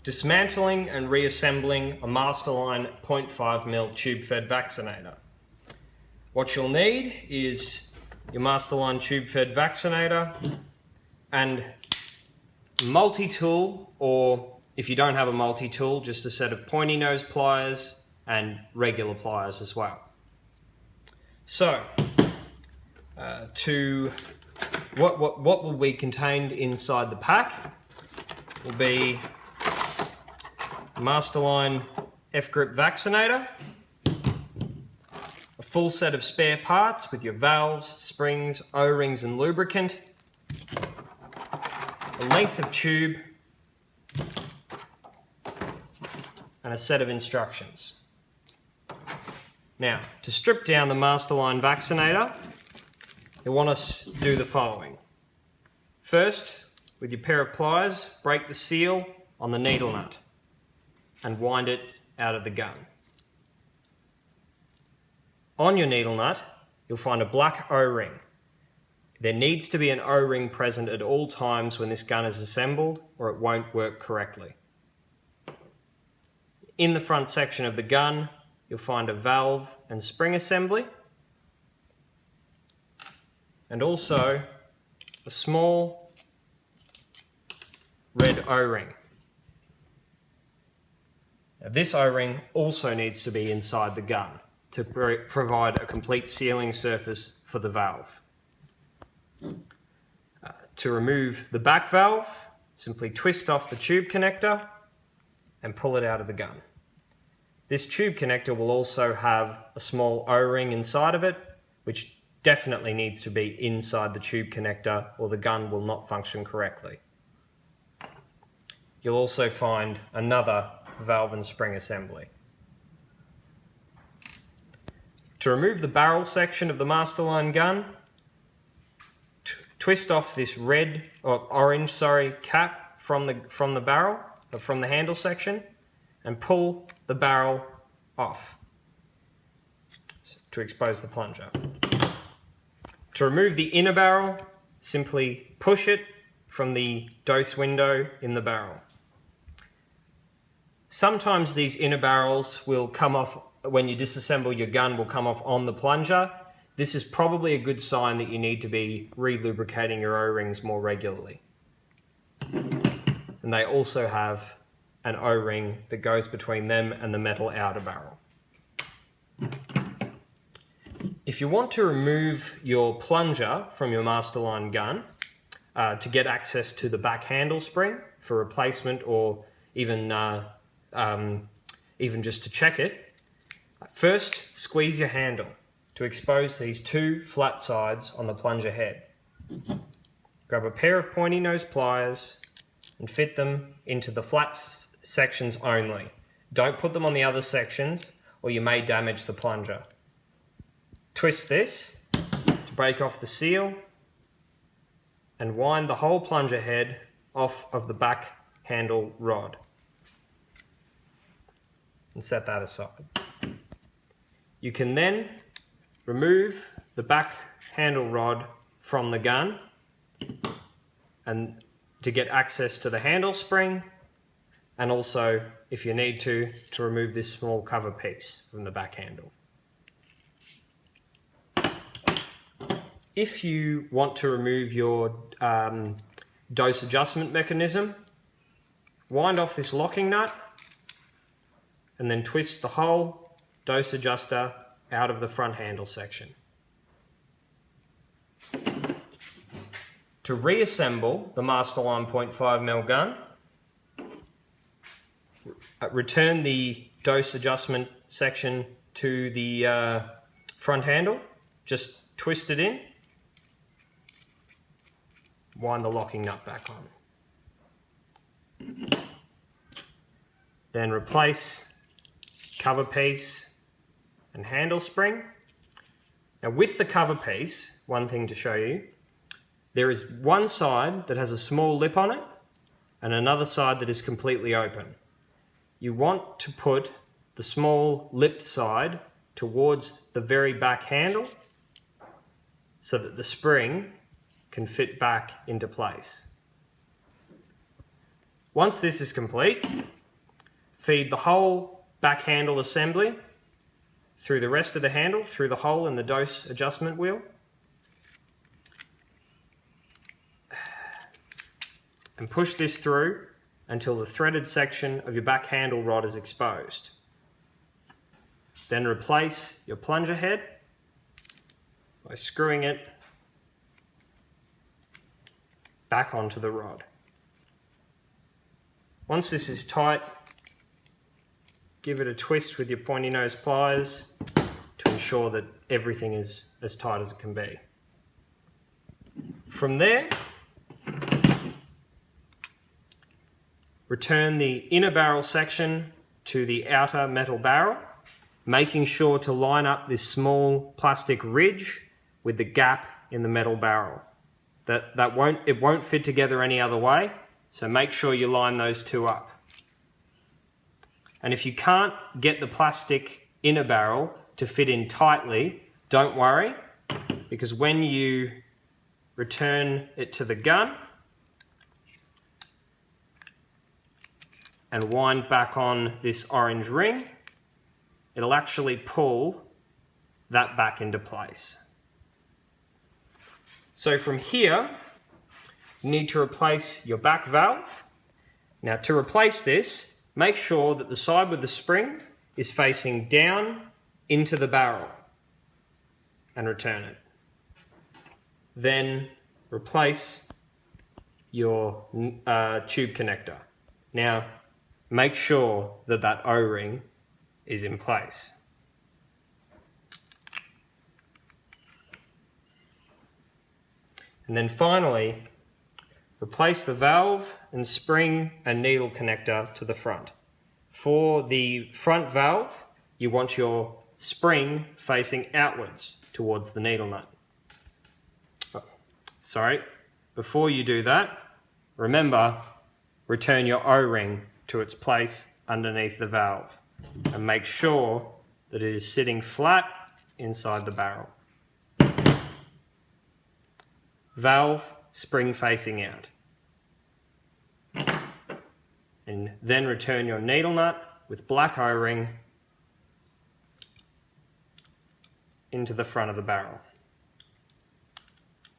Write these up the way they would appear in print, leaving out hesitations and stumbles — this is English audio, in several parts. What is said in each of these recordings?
Dismantling and reassembling a Masterline 0.5mm tube-fed vaccinator. What you'll need is your Masterline tube-fed vaccinator and a multi-tool, or if you don't have a multi-tool, just a set of pointy nose pliers and regular pliers as well. So, what will be contained inside the pack will be Masterline F-grip Vaccinator, a full set of spare parts with your valves, springs, O-rings and lubricant, a length of tube, and a set of instructions. Now, to strip down the Masterline Vaccinator, you'll want to do the following. First, with your pair of pliers, break the seal on the needle nut and wind it out of the gun. On your needle nut, you'll find a black O-ring. There needs to be an O-ring present at all times when this gun is assembled, or it won't work correctly. In the front section of the gun, you'll find a valve and spring assembly, and also a small red O-ring. Now, this O-ring also needs to be inside the gun to provide a complete sealing surface for the valve. To remove the back valve, simply twist off the tube connector and pull it out of the gun. This tube connector will also have a small O-ring inside of it, which definitely needs to be inside the tube connector or the gun will not function correctly. You'll also find another valve and spring assembly. To remove the barrel section of the Masterline gun, twist off this orange cap from the barrel, or from the handle section, and pull the barrel off to expose the plunger. To remove the inner barrel, simply push it from the dose window in the barrel. Sometimes these inner barrels will come off when you disassemble your gun, will come off on the plunger. This is probably a good sign that you need to be re-lubricating your O-rings more regularly. And they also have an O-ring that goes between them and the metal outer barrel. If you want to remove your plunger from your Masterline gun to get access to the back handle spring for replacement, or even just to check it, first squeeze your handle to expose these two flat sides on the plunger head. Grab a pair of pointy nose pliers and fit them into the flat sections only. Don't put them on the other sections or you may damage the plunger. Twist this to break off the seal and wind the whole plunger head off of the back handle rod and set that aside. You can then remove the back handle rod from the gun and to get access to the handle spring, and also, if you need to remove this small cover piece from the back handle. If you want to remove your dose adjustment mechanism, wind off this locking nut and then twist the whole dose adjuster out of the front handle section. To reassemble the Masterline 0.5mm gun, return the dose adjustment section to the front handle, just twist it in, wind the locking nut back on. Then replace cover piece and handle spring. Now with the cover piece, one thing to show you, there is one side that has a small lip on it and another side that is completely open. You want to put the small lipped side towards the very back handle so that the spring can fit back into place. Once this is complete, feed the whole back handle assembly through the rest of the handle, through the hole in the dose adjustment wheel. And push this through until the threaded section of your back handle rod is exposed. Then replace your plunger head by screwing it back onto the rod. Once this is tight, give it a twist with your pointy nose pliers to ensure that everything is as tight as it can be. From there, return the inner barrel section to the outer metal barrel, making sure to line up this small plastic ridge with the gap in the metal barrel. It won't fit together any other way, so make sure you line those two up. And if you can't get the plastic inner barrel to fit in tightly, don't worry, because when you return it to the gun and wind back on this orange ring, it'll actually pull that back into place. So from here, you need to replace your back valve. Now to replace this, make sure that the side with the spring is facing down into the barrel and return it. Then replace your tube connector. Now make sure that that O-ring is in place. And then finally, replace the valve and spring and needle connector to the front. For the front valve, you want your spring facing outwards towards the needle nut. Before you do that, remember, return your O-ring to its place underneath the valve and make sure that it is sitting flat inside the barrel. Valve, spring facing out. And then return your needle nut with black O-ring into the front of the barrel.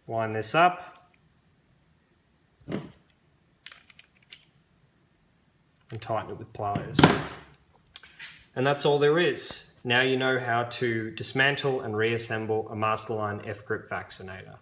Wind this up and tighten it with pliers. And that's all there is. Now you know how to dismantle and reassemble a Masterline F-grip Vaccinator.